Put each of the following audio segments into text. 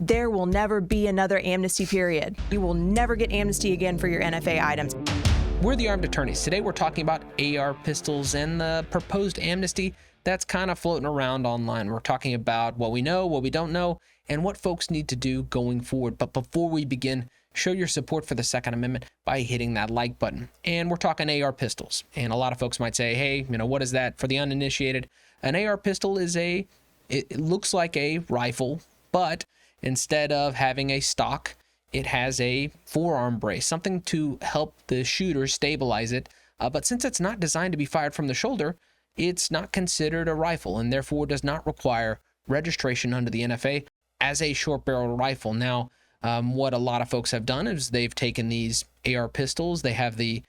there will never be another amnesty period. You will never get amnesty again for your NFA items. We're the Armed Attorneys. Today we're talking about AR pistols and the proposed amnesty that's kind of floating around online. We're talking about what we know, what we don't know, and what folks need to do going forward. But before we begin, show your support for the Second Amendment by hitting that like button. And we're talking AR pistols. And a lot of folks might say, hey, what is that? For the uninitiated, an AR pistol is it looks like a rifle, but instead of having a stock, it has a forearm brace, something to help the shooter stabilize it. But since it's not designed to be fired from the shoulder, it's not considered a rifle and therefore does not require registration under the NFA as a short barrel rifle. Now, what a lot of folks have done is they've taken these AR pistols. They have the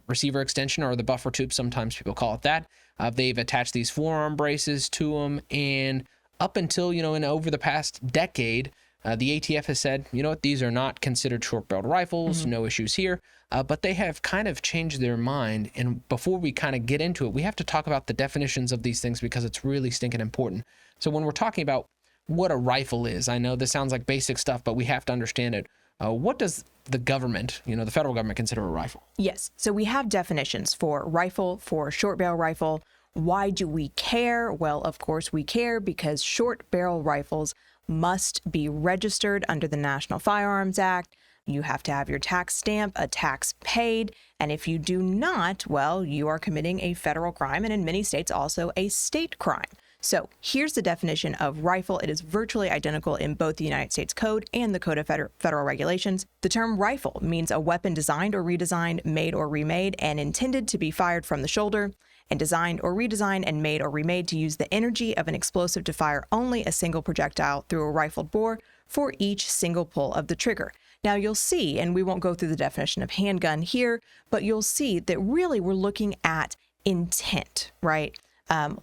receiver extension, or the buffer tube, sometimes people call it that. They've attached these forearm braces to them, and up until, and over the past decade, the ATF has said, these are not considered short-barreled rifles, no issues here, but they have kind of changed their mind. And before we kind of get into it, we have to talk about the definitions of these things because it's really stinking important. So when we're talking about what a rifle is, I know this sounds like basic stuff, but we have to understand it. What does the government, the federal government, consider a rifle? Yes. So we have definitions for rifle, for short barrel rifle. Why do we care? Well, of course we care because short barrel rifles must be registered under the National Firearms Act. You have to have your tax stamp, a tax paid, and if you do not, well, you are committing a federal crime, and in many states also a state crime. So here's the definition of rifle. It is virtually identical in both the United States Code and the Code of Federal Regulations. The term rifle means a weapon designed or redesigned, made or remade, and intended to be fired from the shoulder, and designed or redesigned and made or remade to use the energy of an explosive to fire only a single projectile through a rifled bore for each single pull of the trigger. Now you'll see, and we won't go through the definition of handgun here, but you'll see that really we're looking at intent, right?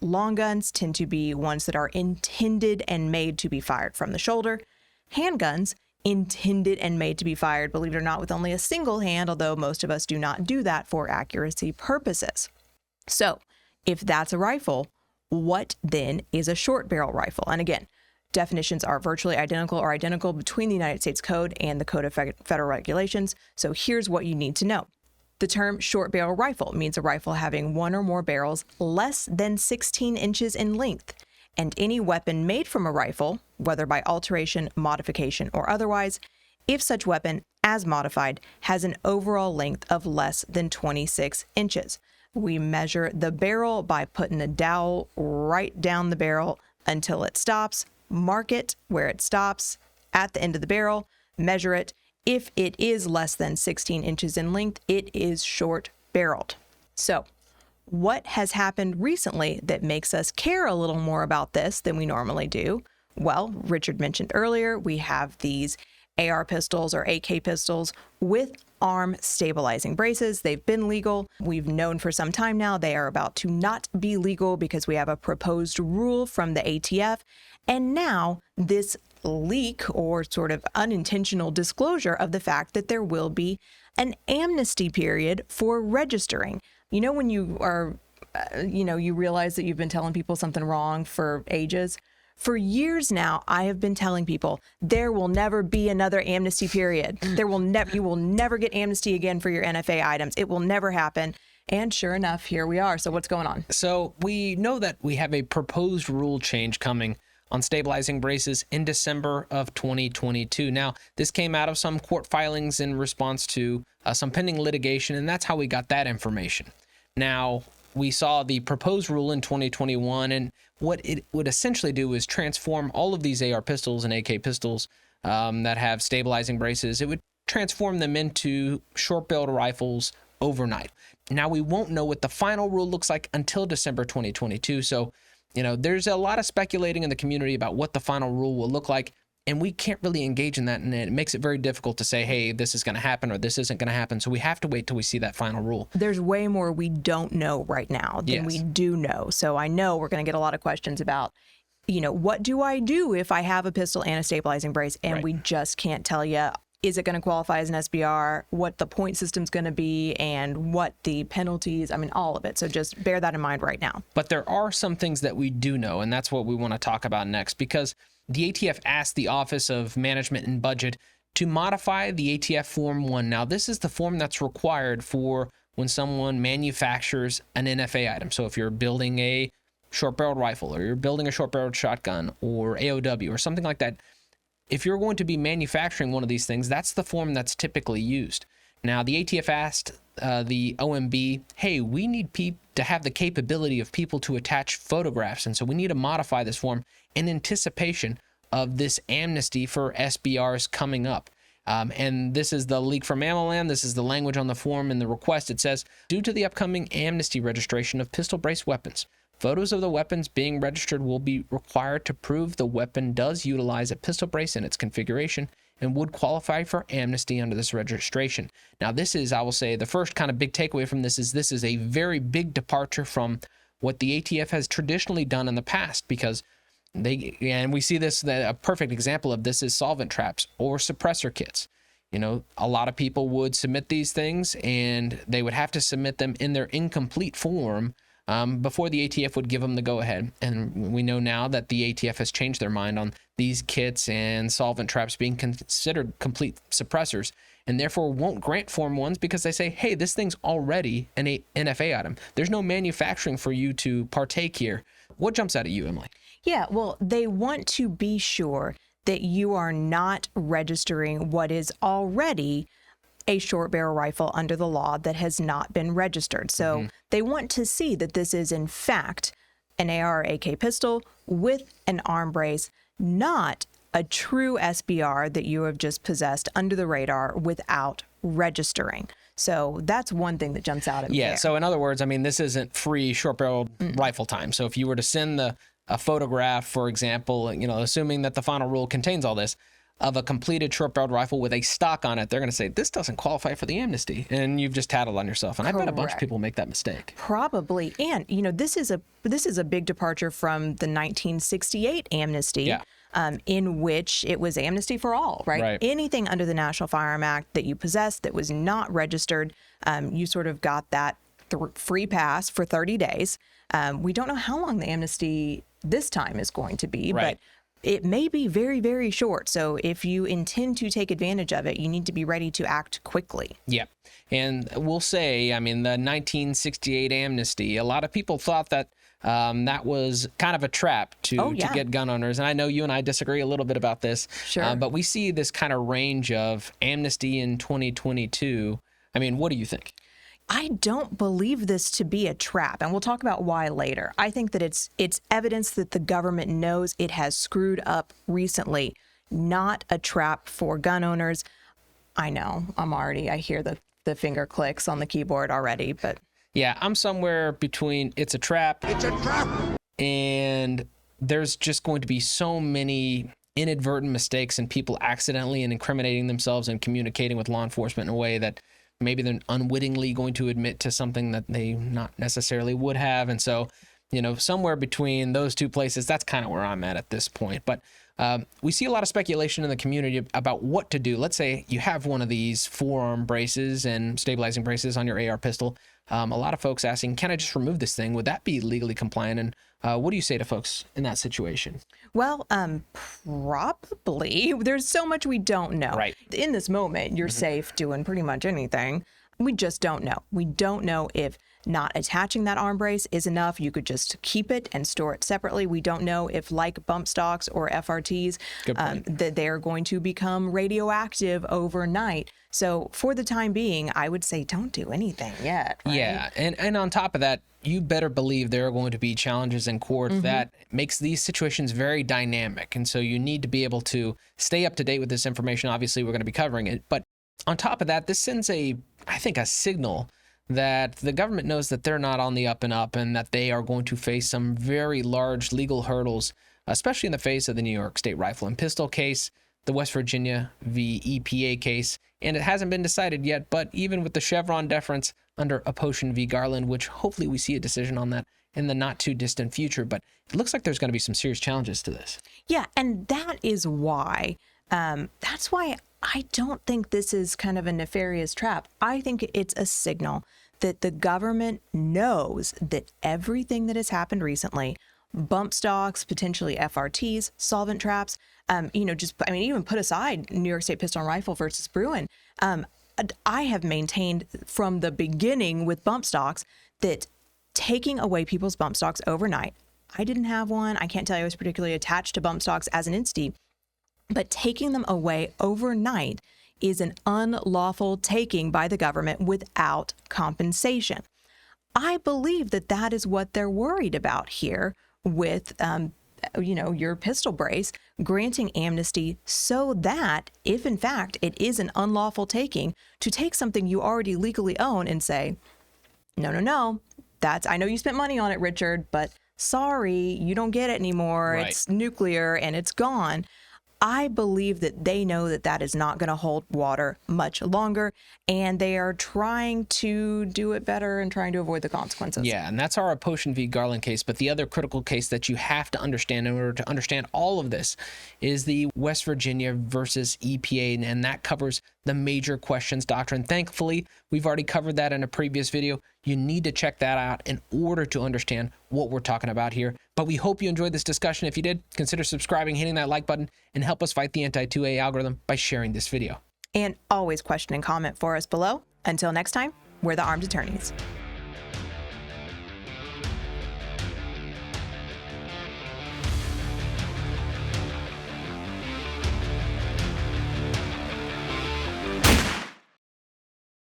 Long guns tend to be ones that are intended and made to be fired from the shoulder. Handguns, intended and made to be fired, believe it or not, with only a single hand, although most of us do not do that for accuracy purposes. So if that's a rifle, what then is a short barrel rifle? And again, definitions are virtually identical or identical between the United States Code and the Code of Federal Regulations. So here's what you need to know. The term short barrel rifle means a rifle having one or more barrels less than 16 inches in length, and any weapon made from a rifle, whether by alteration, modification, or otherwise, if such weapon, as modified, has an overall length of less than 26 inches. We measure the barrel by putting a dowel right down the barrel until it stops, mark it where it stops at the end of the barrel, measure it. If it is less than 16 inches in length, it is short barreled. So what has happened recently that makes us care a little more about this than we normally do? Well, Richard mentioned earlier, we have these AR pistols or AK pistols with arm stabilizing braces. They've been legal. We've known for some time now they are about to not be legal because we have a proposed rule from the ATF. And now this leak or sort of unintentional disclosure of the fact that there will be an amnesty period for registering. When you are, you realize that you've been telling people something wrong for ages. For years now, I have been telling people there will never be another amnesty period. You will never get amnesty again for your NFA items. It will never happen. And sure enough, here we are. So what's going on? So we know that we have a proposed rule change coming on stabilizing braces in December of 2022. Now, this came out of some court filings in response to some pending litigation, and that's how we got that information. Now, we saw the proposed rule in 2021, and what it would essentially do is transform all of these AR pistols and AK pistols that have stabilizing braces. It would transform them into short-barreled rifles overnight. Now, we won't know what the final rule looks like until December 2022, so there's a lot of speculating in the community about what the final rule will look like, and we can't really engage in that, and it makes it very difficult to say, hey, this is going to happen or this isn't going to happen. So we have to wait till we see that final rule. There's way more we don't know right now than we do know. So I know we're going to get a lot of questions about, what do I do if I have a pistol and a stabilizing brace? And we just can't tell you is it going to qualify as an SBR, what the point system's going to be, and what the penalties, I mean, all of it. So just bear that in mind right now. But there are some things that we do know, and that's what we want to talk about next, because the ATF asked the Office of Management and Budget to modify the ATF Form 1. Now, this is the form that's required for when someone manufactures an NFA item. So if you're building a short-barreled rifle, or you're building a short-barreled shotgun, or AOW, or something like that, if you're going to be manufacturing one of these things, that's the form that's typically used. Now, the ATF asked the OMB, hey, we need to have the capability of people to attach photographs, and so we need to modify this form in anticipation of this amnesty for SBRs coming up. And this is the leak from Ammoland. This is the language on the form in the request. It says, due to the upcoming amnesty registration of pistol-braced weapons, photos of the weapons being registered will be required to prove the weapon does utilize a pistol brace in its configuration and would qualify for amnesty under this registration. Now, this is, I will say, the first kind of big takeaway from this is a very big departure from what the ATF has traditionally done in the past, because and we see this, a perfect example of this is solvent traps or suppressor kits. You know, a lot of people would submit these things and they would have to submit them in their incomplete form before the ATF would give them the go-ahead. And we know now that the ATF has changed their mind on these kits and solvent traps being considered complete suppressors, and therefore won't grant Form 1s because they say, hey, this thing's already an NFA item. There's no manufacturing for you to partake here. What jumps out at you, Emily? Yeah, well, they want to be sure that you are not registering what is already a short barrel rifle under the law that has not been registered. So they want to see that this is in fact an AR or AK pistol with an arm brace, not a true SBR that you have just possessed under the radar without registering. So that's one thing that jumps out at me. Yeah, there. so in other words, I mean, this isn't free short-barreled rifle time. So if you were to send a photograph, for example, you know, assuming that the final rule contains all this, of a completed short-barreled rifle with a stock on it, they're going to say, this doesn't qualify for the amnesty. And you've just tattled on yourself. And I bet a bunch of people make that mistake. Probably. And, you know, this is a big departure from the 1968 amnesty, in which it was amnesty for all, right? Anything under the National Firearm Act that you possessed that was not registered, you sort of got that free pass for 30 days. We don't know how long the amnesty this time is going to be, but it may be very, very short. So if you intend to take advantage of it, you need to be ready to act quickly. Yeah. And we'll say, I mean, the 1968 amnesty, a lot of people thought that that was kind of a trap to get gun owners. And I know you and I disagree a little bit about this. Sure. But we see this kind of range of amnesty in 2022. I mean, what do you think? I don't believe this to be a trap, and we'll talk about why later. I think that it's evidence that the government knows it has screwed up recently, not a trap for gun owners. I know, I hear the finger clicks on the keyboard already, but... Yeah, I'm somewhere between it's a trap, and there's just going to be so many inadvertent mistakes and people accidentally and incriminating themselves and communicating with law enforcement in a way that maybe they're unwittingly going to admit to something that they not necessarily would have. And so, you know, somewhere between those two places, that's kind of where I'm at this point. But we see a lot of speculation in the community about what to do. Let's say you have one of these forearm braces and stabilizing braces on your AR pistol. A lot of folks asking, can I just remove this thing? Would that be legally compliant? And what do you say to folks in that situation? Well, probably. There's so much we don't know. Right. In this moment, you're safe doing pretty much anything. We just don't know. We don't know if not attaching that arm brace is enough. You could just keep it and store it separately. We don't know if, like bump stocks or FRTs, that they're going to become radioactive overnight. So for the time being, I would say don't do anything yet. Right? Yeah. And on top of that, you better believe there are going to be challenges in court that makes these situations very dynamic. And so you need to be able to stay up to date with this information. Obviously, we're going to be covering it. But on top of that, this sends a signal that the government knows that they're not on the up and up and that they are going to face some very large legal hurdles, especially in the face of the New York State Rifle and Pistol case, the West Virginia v. EPA case, and it hasn't been decided yet, but even with the Chevron deference under Aposhin v. Garland, which hopefully we see a decision on that in the not too distant future, but it looks like there's going to be some serious challenges to this. Yeah, and that is why That's why I don't think this is kind of a nefarious trap. I think it's a signal that the government knows that everything that has happened recently, bump stocks, potentially FRTs, solvent traps, even put aside New York State Pistol and Rifle versus Bruin. I have maintained from the beginning with bump stocks that taking away people's bump stocks overnight, I didn't have one. I can't tell you I was particularly attached to bump stocks as an instee, but taking them away overnight is an unlawful taking by the government without compensation. I believe that that is what they're worried about here with, your pistol brace, granting amnesty so that if in fact it is an unlawful taking, to take something you already legally own and say, no, I know you spent money on it, Richard, but sorry, you don't get it anymore. Right. It's nuclear and it's gone. I believe that they know that that is not going to hold water much longer, and they are trying to do it better and trying to avoid the consequences. Yeah, and that's our Potion v. Garland case. But the other critical case that you have to understand in order to understand all of this is the West Virginia versus EPA, and that covers the major questions doctrine. Thankfully, we've already covered that in a previous video. You need to check that out in order to understand what we're talking about here. But we hope you enjoyed this discussion. If you did, consider subscribing, hitting that like button, and help us fight the anti-2A algorithm by sharing this video. And always question and comment for us below. Until next time, we're the Armed Attorneys.